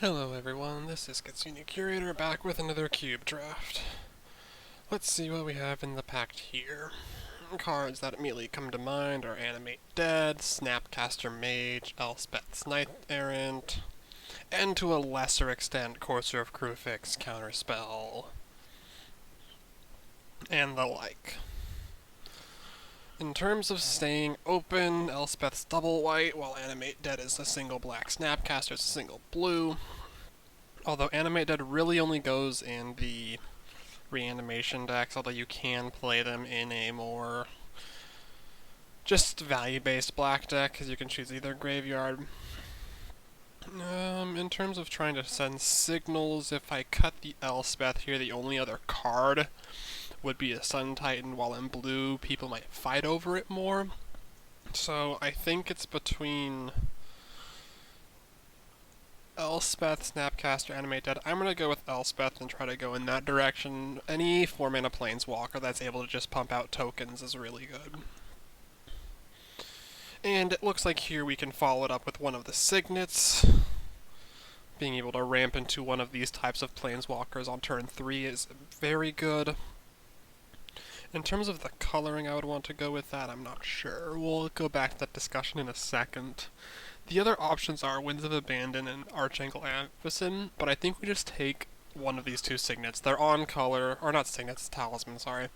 Hello everyone, this is Katsuni Curator back with another cube draft. Let's see what we have in the pack here. Cards that immediately come to mind are Animate Dead, Snapcaster Mage, Elspeth's Knight Errant, and to a lesser extent Courser of Kruphix, Counterspell, and the like. In terms of staying open, Elspeth's double white, while Animate Dead is a single black, Snapcaster is a single blue. Although Animate Dead really only goes in the reanimation decks, although you can play them in a more just value-based black deck, because you can choose either graveyard. In terms of trying to send signals, if I cut the Elspeth here, the only other card would be a Sun Titan, while in blue, people might fight over it more. So I think it's between Elspeth, Snapcaster, Animate Dead. I'm going to go with Elspeth and try to go in that direction. Any 4-mana Planeswalker that's able to just pump out tokens is really good. And it looks like here we can follow it up with one of the Signets. Being able to ramp into one of these types of Planeswalkers on turn 3 is very good. In terms of the coloring I would want to go with that, I'm not sure. We'll go back to that discussion in a second. The other options are Winds of Abandon and Archangel Avacyn, but I think we just take one of these two signets. They're on color, or not signets, talisman, sorry.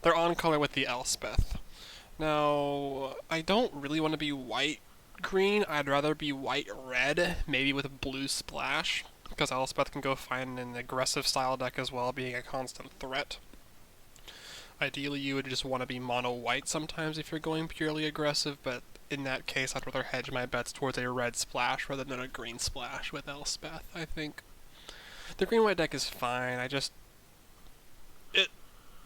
They're on color with the Elspeth. Now, I don't really want to be white-green, I'd rather be white-red, maybe with a blue splash, because Elspeth can go find an aggressive style deck as well, being a constant threat. Ideally, you would just want to be mono-white sometimes if you're going purely aggressive, but in that case, I'd rather hedge my bets towards a red splash rather than a green splash with Elspeth, I think. The green-white deck is fine, it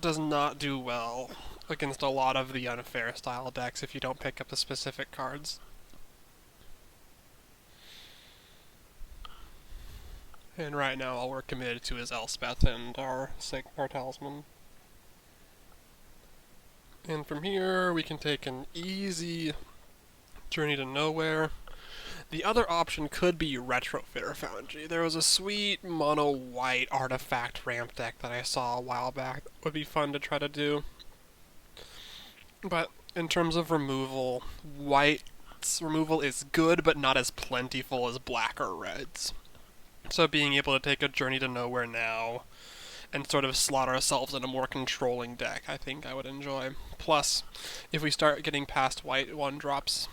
does not do well against a lot of the unfair style decks if you don't pick up the specific cards. And right now, all we're committed to is Elspeth and our talisman. And from here, we can take an easy Journey to Nowhere. The other option could be Retrofitter Foundry. There was a sweet mono-white artifact ramp deck that I saw a while back that would be fun to try to do. But in terms of removal, white's removal is good, but not as plentiful as black or red's. So being able to take a Journey to Nowhere now and sort of slot ourselves in a more controlling deck, I think I would enjoy. Plus, if we start getting past white 1-drops,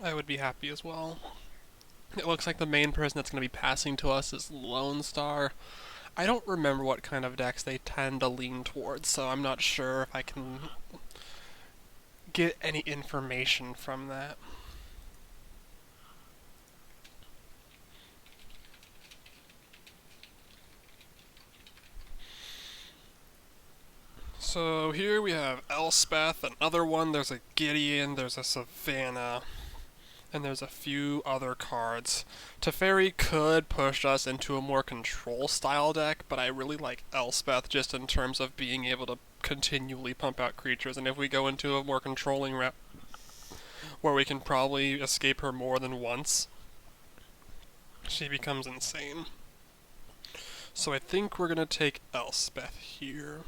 I would be happy as well. It looks like the main person that's going to be passing to us is Lone Star. I don't remember what kind of decks they tend to lean towards, so I'm not sure if I can get any information from that. So here we have Elspeth, another one, there's a Gideon, there's a Savannah, and there's a few other cards. Teferi could push us into a more control style deck, but I really like Elspeth just in terms of being able to continually pump out creatures, and if we go into a more controlling route where we can probably escape her more than once, she becomes insane. So I think we're going to take Elspeth here.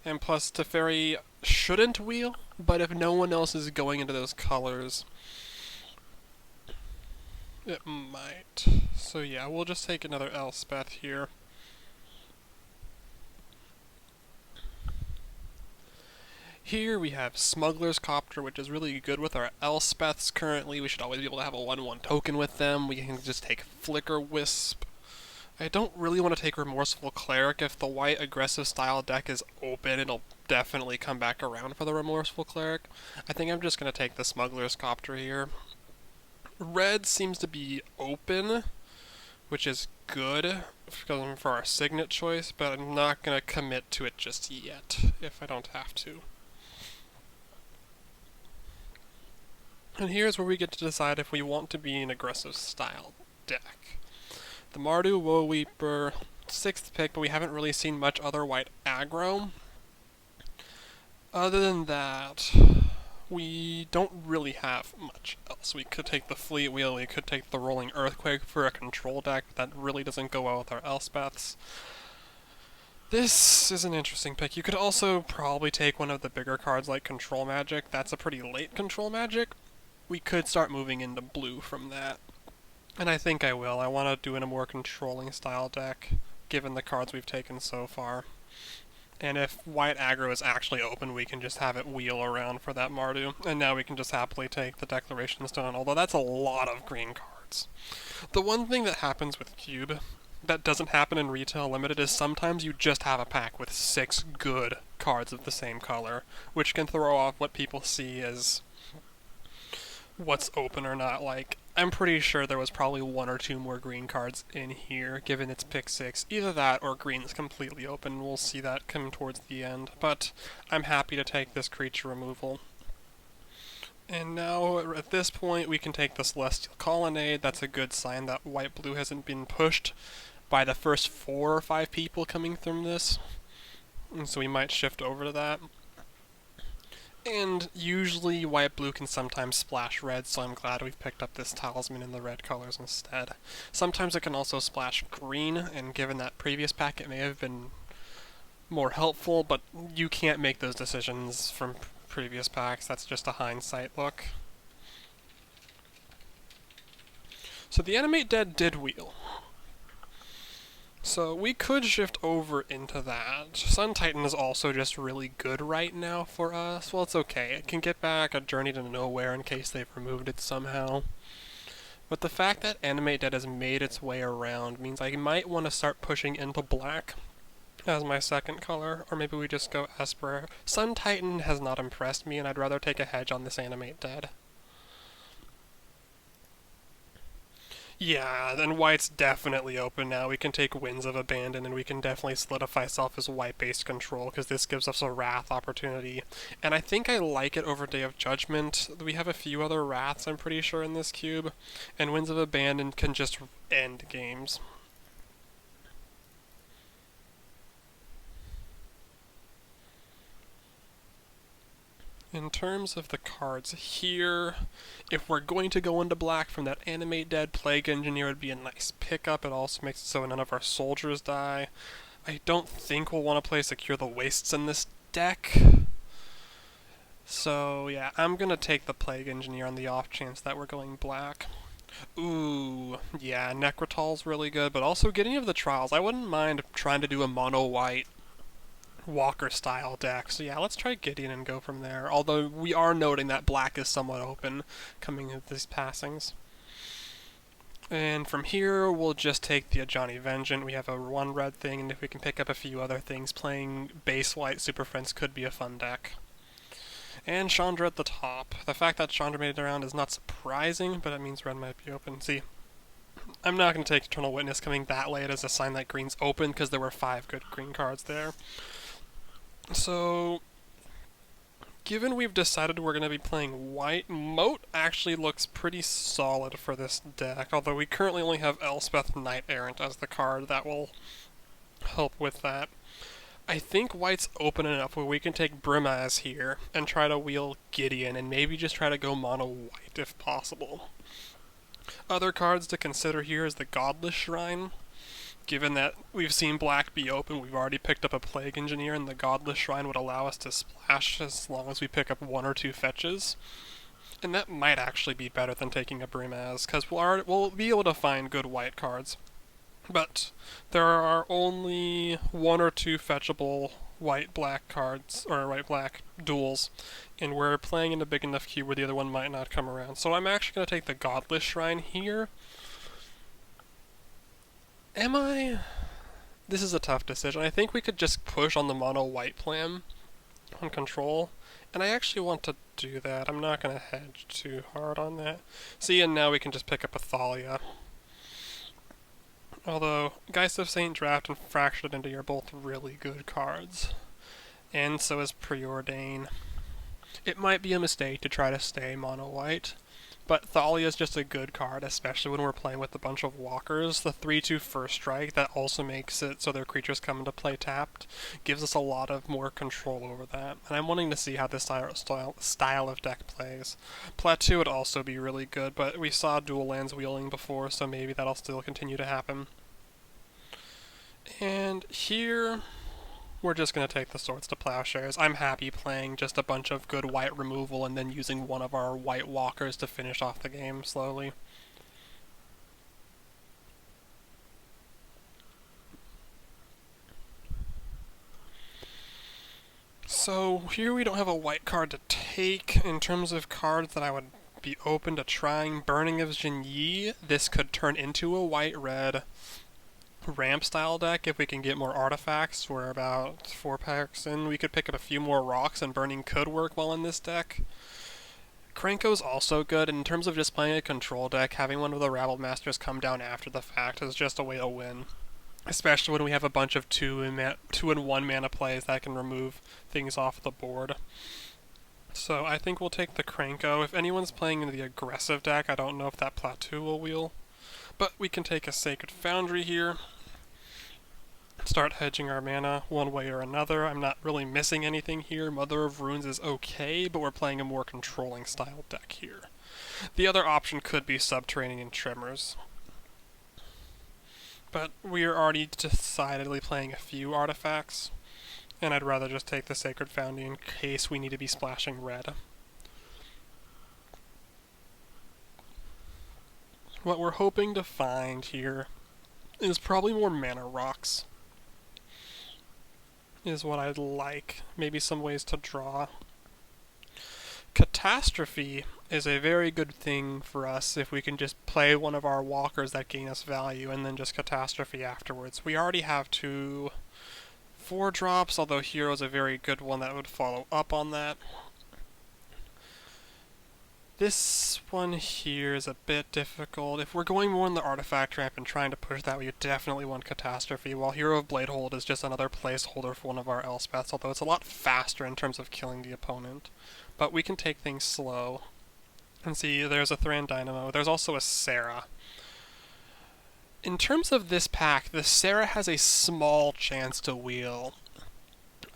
And plus, Teferi shouldn't wheel, but if no one else is going into those colors, it might. So yeah, we'll just take another Elspeth here. Here we have Smuggler's Copter, which is really good with our Elspeths currently. We should always be able to have a 1-1 token with them. We can just take Flicker Wisp. I don't really want to take Remorseful Cleric. If the white aggressive style deck is open, it'll definitely come back around for the Remorseful Cleric. I think I'm just going to take the Smuggler's Copter here. Red seems to be open, which is good for our Signet choice, but I'm not going to commit to it just yet, if I don't have to. And here's where we get to decide if we want to be an aggressive style deck. The Mardu Woeweeper, 6th pick, but we haven't really seen much other white aggro. Other than that, we don't really have much else. We could take the Fleet Wheel, we could take the Rolling Earthquake for a control deck, but that really doesn't go well with our Elspeths. This is an interesting pick. You could also probably take one of the bigger cards like Control Magic. That's a pretty late Control Magic. We could start moving into blue from that. And I think I will. I want to do in a more controlling style deck, given the cards we've taken so far. And if white aggro is actually open, we can just have it wheel around for that Mardu. And now we can just happily take the Declaration Stone, although that's a lot of green cards. The one thing that happens with Cube that doesn't happen in Retail Limited is sometimes you just have a pack with 6 good cards of the same color, which can throw off what people see as what's open or not. Like, I'm pretty sure there was probably 1 or 2 more green cards in here, given it's pick 6. Either that or green's completely open. We'll see that come towards the end, but I'm happy to take this creature removal. And now, at this point, we can take the Celestial Colonnade. That's a good sign that white-blue hasn't been pushed by the first 4 or 5 people coming from this. And so we might shift over to that. And usually white-blue can sometimes splash red, so I'm glad we've picked up this Talisman in the red colors instead. Sometimes it can also splash green, and given that previous pack it may have been more helpful, but you can't make those decisions from previous packs. That's just a hindsight look. So the Animate Dead did wheel. So we could shift over into that. Sun Titan is also just really good right now for us. Well, it's okay. It can get back a Journey to Nowhere in case they've removed it somehow. But the fact that Animate Dead has made its way around means I might want to start pushing into black as my second color, or maybe we just go Esper. Sun Titan has not impressed me, and I'd rather take a hedge on this Animate Dead. Yeah, then white's definitely open now. We can take Winds of Abandon, and we can definitely solidify self as white-based control, because this gives us a Wrath opportunity. And I think I like it over Day of Judgment. We have a few other Wraths, I'm pretty sure, in this cube. And Winds of Abandon can just end games. In terms of the cards here, if we're going to go into black from that Animate Dead, Plague Engineer would be a nice pickup. It also makes it so none of our soldiers die. I don't think we'll want to play Secure the Wastes in this deck. So yeah, I'm going to take the Plague Engineer on the off chance that we're going black. Ooh, yeah, Necrotal's really good, but also Gideon of the Trials. I wouldn't mind trying to do a mono-white Walker-style deck. So yeah, let's try Gideon and go from there. Although we are noting that black is somewhat open coming into these passings. And from here, we'll just take the Ajani Vengeant. We have a 1 red thing, and if we can pick up a few other things, playing base white Super Friends could be a fun deck. And Chandra at the top. The fact that Chandra made it around is not surprising, but it means red might be open. See, I'm not going to take Eternal Witness coming that late as a sign that green's open, because there were 5 good green cards there. So, given we've decided we're going to be playing white, Moat actually looks pretty solid for this deck, although we currently only have Elspeth Knight Errant as the card that will help with that. I think white's open enough where we can take Brimaz here and try to wheel Gideon and maybe just try to go mono white if possible. Other cards to consider here is the Godless Shrine. Given that we've seen black be open, we've already picked up a Plague Engineer, and the Godless Shrine would allow us to splash as long as we pick up 1 or 2 fetches. And that might actually be better than taking a Brimaz, because we'll be able to find good white cards. But there are only 1 or 2 fetchable white-black cards, or white-black duels, and we're playing in a big enough queue where the other one might not come around. So I'm actually going to take the Godless Shrine here. Am I? This is a tough decision. I think we could just push on the mono-white plan on control, and I actually want to do that. I'm not going to hedge too hard on that. See, and now we can just pick up Athalia. Although, Geist of Saint Draft and Fractured Identity are both really good cards. And so is Preordain. It might be a mistake to try to stay mono-white, But Thalia is just a good card, especially when we're playing with a bunch of walkers. The 3/2 first strike, that also makes it so their creatures come into play tapped, gives us a lot of more control over that. And I'm wanting to see how this style of deck plays. Plateau would also be really good, but we saw dual lands wheeling before, so maybe that'll still continue to happen. And here, we're just going to take the Swords to Plowshares. I'm happy playing just a bunch of good white removal and then using one of our white walkers to finish off the game slowly. So here we don't have a white card to take. In terms of cards that I would be open to trying, Burning of Jinyi, this could turn into a white-red ramp style deck if we can get more artifacts. We're about 4 packs in. We could pick up a few more rocks, and burning could work well in this deck. Krenko's also good. In terms of just playing a control deck, having one of the Rabble Masters come down after the fact is just a way to win. Especially when we have a bunch of 2 and 1 mana plays that can remove things off the board. So I think we'll take the Krenko. If anyone's playing in the aggressive deck, I don't know if that Plateau will wheel. But we can take a Sacred Foundry here. Start hedging our mana one way or another. I'm not really missing anything here. Mother of Runes is okay, but we're playing a more controlling style deck here. The other option could be Subterranean Tremors. But we are already decidedly playing a few artifacts, and I'd rather just take the Sacred Foundry in case we need to be splashing red. What we're hoping to find here is probably more mana rocks, is what I'd like. Maybe some ways to draw. Catastrophe is a very good thing for us if we can just play one of our walkers that gain us value and then just Catastrophe afterwards. We already have 2 4-drops, although Hero's a very good one that would follow up on that. This one here is a bit difficult. If we're going more in the artifact ramp and trying to push that, we definitely want Catastrophe, while Hero of Bladehold is just another placeholder for one of our Elspeths, although it's a lot faster in terms of killing the opponent. But we can take things slow. And see, there's a Thran Dynamo. There's also a Serra. In terms of this pack, the Serra has a small chance to wheel.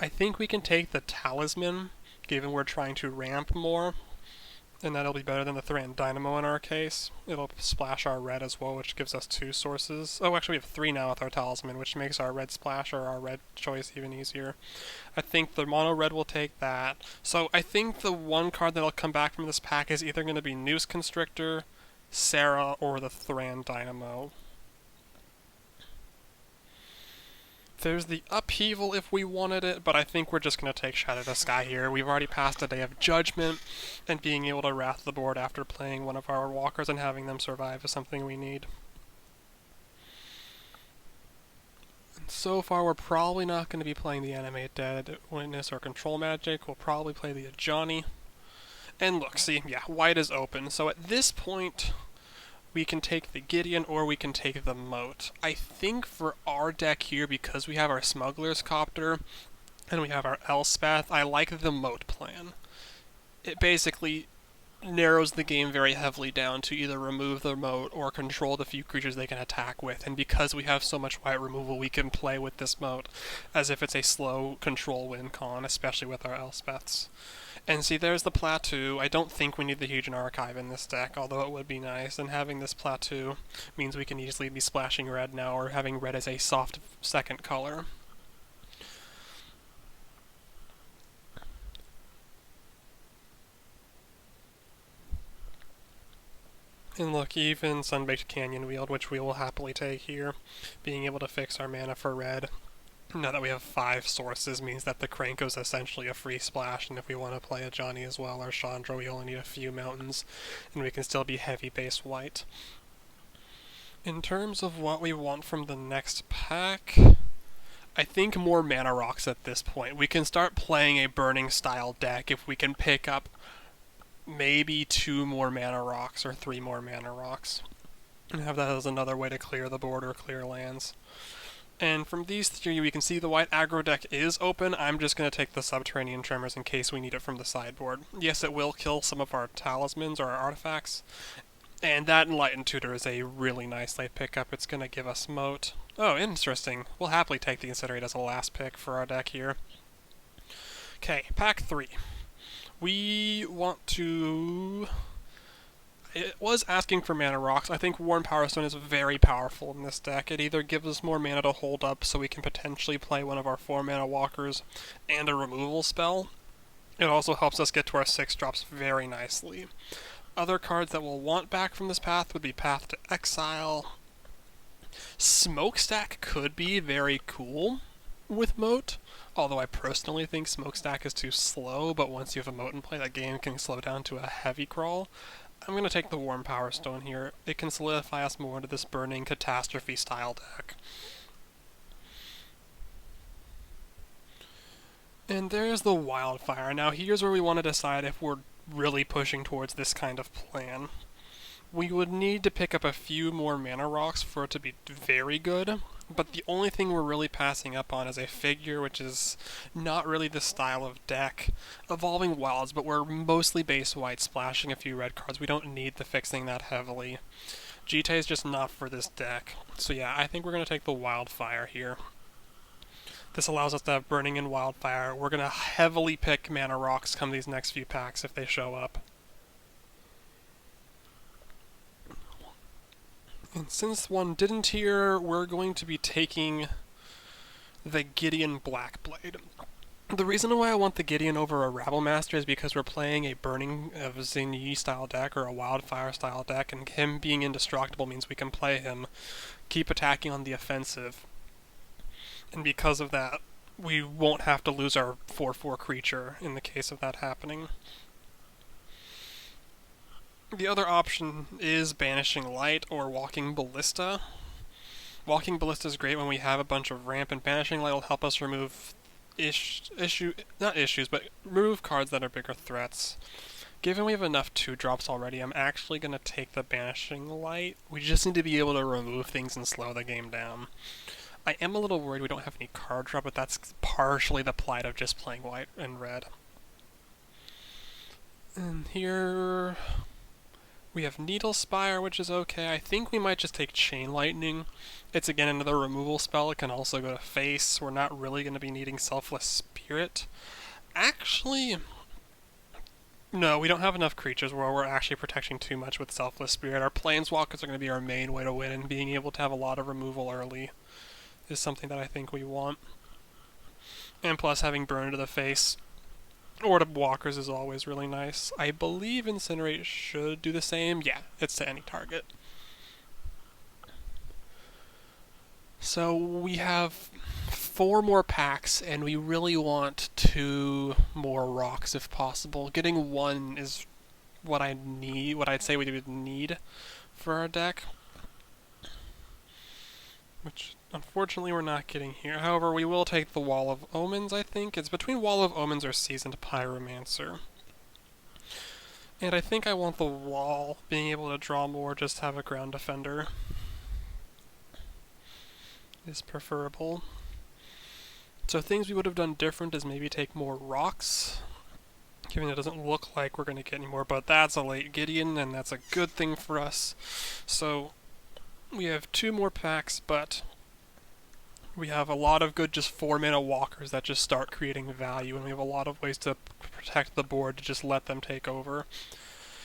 I think we can take the Talisman, given we're trying to ramp more. And that'll be better than the Thran Dynamo in our case. It'll splash our red as well, which gives us 2 sources. Oh, actually we have 3 now with our Talisman, which makes our red splash or our red choice even easier. I think the mono red will take that. So I think the one card that'll come back from this pack is either going to be Noose Constrictor, Serra, or the Thran Dynamo. There's the Upheaval if we wanted it, but I think we're just going to take Shadow to Sky here. We've already passed a Day of Judgment, and being able to wrath the board after playing one of our walkers and having them survive is something we need. And so far, we're probably not going to be playing the Animate Dead, Witness, or Control Magic. We'll probably play the Ajani. And look, see, yeah, white is open. So at this point, we can take the Gideon or we can take the Moat. I think for our deck here, because we have our Smuggler's Copter and we have our Elspeth, I like the Moat plan. It basically narrows the game very heavily down to either remove the Moat or control the few creatures they can attack with, and because we have so much white removal, we can play with this Moat as if it's a slow control win con, especially with our Elspeths. And see, there's the Plateau. I don't think we need the Huge Archive in this deck, although it would be nice. And having this Plateau means we can easily be splashing red now, or having red as a soft second color. And look, even Sunbaked Canyon Wield, which we will happily take here, being able to fix our mana for red. Now that we have 5 sources means that the Krenko is essentially a free splash, and if we want to play a Ajani as well or Chandra, we only need a few mountains, and we can still be heavy base white. In terms of what we want from the next pack, I think more mana rocks at this point. We can start playing a burning style deck if we can pick up maybe 2 more mana rocks or 3 more mana rocks, and have that as another way to clear the board or clear lands. And from these three, we can see the white aggro deck is open. I'm just going to take the Subterranean Tremors in case we need it from the sideboard. Yes, it will kill some of our talismans or our artifacts, and that Enlightened Tutor is a really nice late pickup. It's going to give us Moat. Oh, interesting. We'll happily take the Incinerate as a last pick for our deck here. Okay, pack 3. We want to... It was asking for mana rocks. I think Worn Power Stone is very powerful in this deck. It either gives us more mana to hold up so we can potentially play one of our 4 mana walkers and a removal spell. It also helps us get to our 6 drops very nicely. Other cards that we'll want back from this path would be Path to Exile. Smokestack could be very cool with Moat, although I personally think Smokestack is too slow, but once you have a Moat in play, that game can slow down to a heavy crawl. I'm going to take the Worn Power Stone here. It can solidify us more into this Burning Catastrophe style deck. And there's the Wildfire. Now here's where we want to decide if we're really pushing towards this kind of plan. We would need to pick up a few more mana rocks for it to be very good, but the only thing we're really passing up on is a figure, which is not really the style of deck. Evolving Wilds, but we're mostly base white, splashing a few red cards. We don't need the fixing that heavily. Jitte is just not for this deck. So yeah, I think we're going to take the Wildfire here. This allows us to have Burning and Wildfire. We're going to heavily pick mana rocks come these next few packs if they show up. And since one didn't here, we're going to be taking the Gideon Blackblade. The reason why I want the Gideon over a Rabblemaster is because we're playing a Burning of Xingyi style deck or a Wildfire style deck, and him being indestructible means we can play him, keep attacking on the offensive. And because of that, we won't have to lose our 4/4 creature in the case of that happening. The other option is Banishing Light or Walking Ballista. Walking Ballista is great when we have a bunch of ramp, and Banishing Light will help us remove remove cards that are bigger threats. Given we have enough 2-drops already, I'm actually going to take the Banishing Light. We just need to be able to remove things and slow the game down. I am a little worried we don't have any card draw, but that's partially the plight of just playing white and red. And here we have Needle Spire, which is okay. I think we might just take Chain Lightning. It's again another removal spell. It can also go to face. We're not really going to be needing Selfless Spirit. Actually, no, we don't have enough creatures where we're actually protecting too much with Selfless Spirit. Our Planeswalkers are going to be our main way to win, and being able to have a lot of removal early is something that I think we want. And plus, having Burn to the face or to walkers is always really nice. I believe Incinerate should do the same. Yeah, it's to any target. So we have 4 more packs, and we really want 2 more rocks if possible. Getting 1 is what I need, what I'd say we would need for our deck, which unfortunately we're not getting here. However, we will take the Wall of Omens, I think. It's between Wall of Omens or Seasoned Pyromancer. And I think I want the Wall, being able to draw more, just have a Ground Defender is preferable. So things we would have done different is maybe take more rocks, given it doesn't look like we're going to get any more, but that's a late Gideon, and that's a good thing for us. So we have 2 more packs, but we have a lot of good just 4-mana walkers that just start creating value, and we have a lot of ways to protect the board to just let them take over.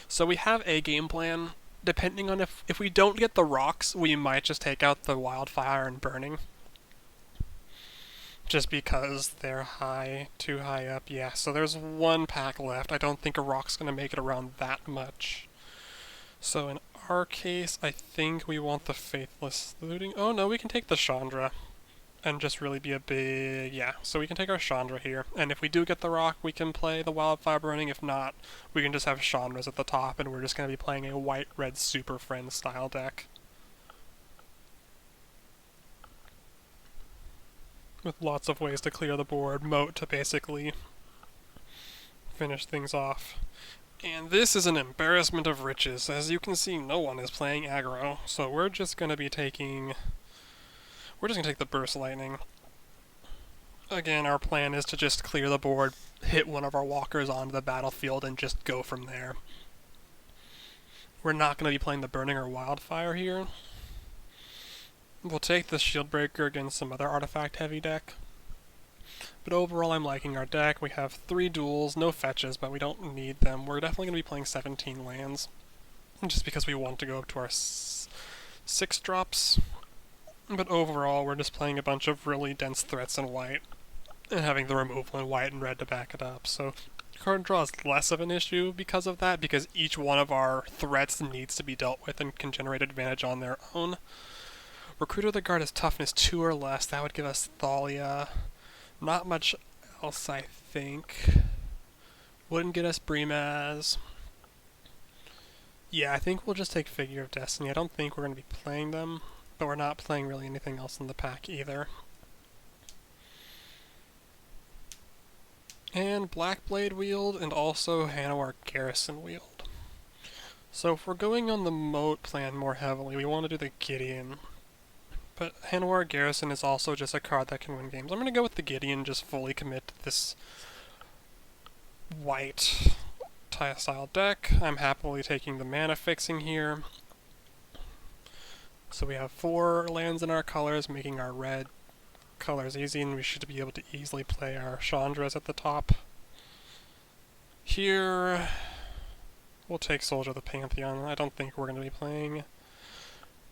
So we have a game plan. Depending on if we don't get the rocks, we might just take out the Wildfire and Burning. Just because they're too high up. Yeah, so there's 1 pack left. I don't think a rock's going to make it around that much. So in our case, I think we want the Faithless Looting. Oh no, we can take the Chandra and just really be a big... Yeah, so we can take our Chandra here. And if we do get the rock, we can play the Wildfire Burning. If not, we can just have Chandras at the top, and we're just going to be playing a white-red Super Friends style deck with lots of ways to clear the board, Moat to basically finish things off. And this is an embarrassment of riches. As you can see, no one is playing aggro, so we're just going to be taking we're just going to take the Burst Lightning. Again, our plan is to just clear the board, hit one of our walkers onto the battlefield, and just go from there. We're not going to be playing the Burning or Wildfire here. We'll take the Shield Breaker against some other artifact-heavy deck. But overall, I'm liking our deck. We have 3 duels, no fetches, but we don't need them. We're definitely going to be playing 17 lands, just because we want to go up to our 6 drops. But overall, we're just playing a bunch of really dense threats in white, and having the removal in white and red to back it up. So card draw is less of an issue because of that, because each one of our threats needs to be dealt with and can generate advantage on their own. Recruiter of the Guard is toughness 2 or less. That would give us Thalia. Not much else, I think. Wouldn't get us Brimaz. Yeah, I think we'll just take Figure of Destiny. I don't think we're going to be playing them, but we're not playing really anything else in the pack either. And Blackblade Wield, and also Hanowar Garrison Wield. So if we're going on the Moat plan more heavily, we want to do the Gideon. But Hanowar Garrison is also just a card that can win games. I'm going to go with the Gideon, just fully commit to this white style deck. I'm happily taking the mana fixing here. So we have 4 lands in our colors, making our red colors easy, and we should be able to easily play our Chandras at the top. Here, we'll take Soldier of the Pantheon. I don't think we're going to be playing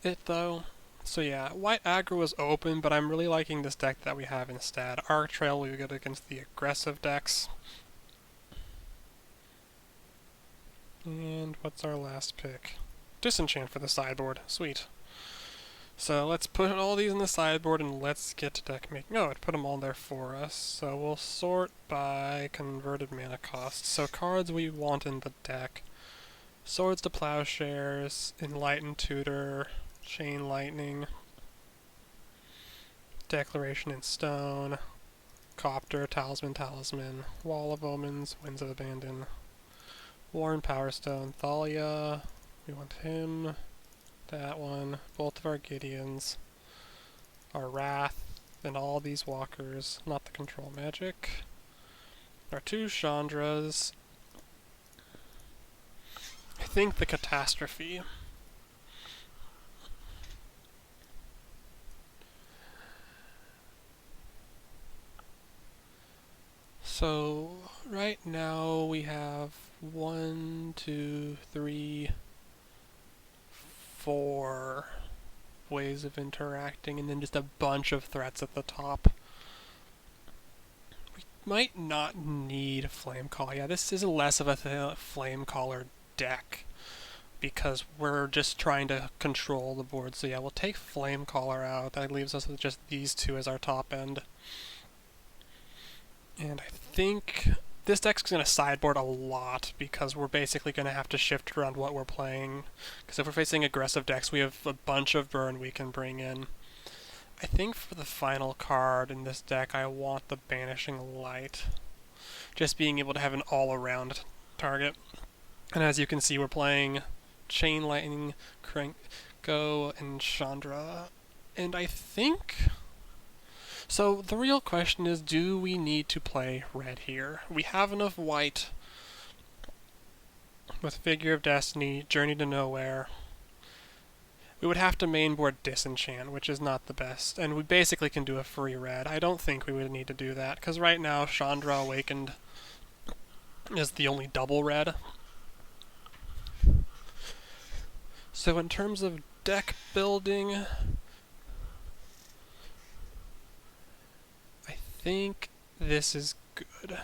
it, though. So yeah, white aggro is open, but I'm really liking this deck that we have instead. Arc Trail, we would get against the aggressive decks. And what's our last pick? Disenchant for the sideboard. Sweet. So let's put all these in the sideboard and let's get to deck making. Oh, it put them all there for us. So we'll sort by converted mana cost. So cards we want in the deck. Swords to Plowshares, Enlightened Tutor, Chain Lightning, Declaration in Stone, Copter, Talisman, Wall of Omens, Winds of Abandon, Worn Powerstone, Thalia, we want him. That one, both of our Gideons, our Wrath, and all these walkers, not the control magic, our 2 Chandras, I think the Catastrophe. So, right now we have 1, 2, 3, 4 ways of interacting, and then just a bunch of threats at the top. We might not need Flamecaller. Yeah, this is less of a Flamecaller deck, because we're just trying to control the board. So yeah, we'll take Flamecaller out. That leaves us with just these 2 as our top end. And I think this deck's going to sideboard a lot, because we're basically going to have to shift around what we're playing. Because if we're facing aggressive decks, we have a bunch of burn we can bring in. I think for the final card in this deck, I want the Banishing Light. Just being able to have an all-around target. And as you can see, we're playing Chain Lightning, Krenko, and Chandra. And I think... So the real question is, do we need to play red here? We have enough white with Figure of Destiny, Journey to Nowhere. We would have to mainboard Disenchant, which is not the best, and we basically can do a free red. I don't think we would need to do that, because right now Chandra Awakened is the only double red. So in terms of deck building, I think this is good.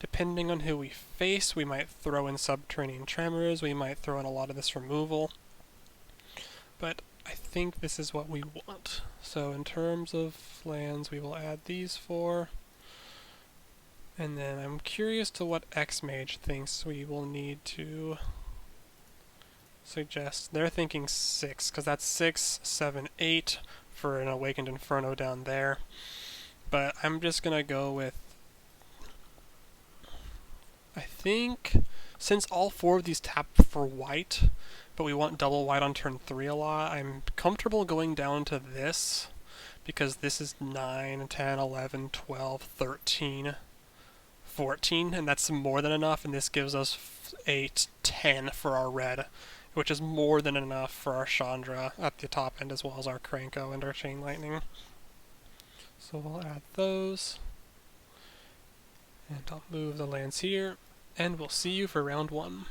Depending on who we face, we might throw in Subterranean Tremors, we might throw in a lot of this removal. But I think this is what we want. So in terms of lands, we will add these 4. And then I'm curious to what X-Mage thinks we will need to suggest. They're thinking 6, because that's 6, 7, 8 for an Awakened Inferno down there. But I'm just going to go with, I think, since all 4 of these tap for white, but we want double white on turn 3 a lot, I'm comfortable going down to this, because this is 9, 10, 11, 12, 13, 14, and that's more than enough, and this gives us 8, 10 for our red, which is more than enough for our Chandra at the top end, as well as our Kranko and our Chain Lightning. So we'll add those, and I'll move the lands here, and we'll see you for round 1.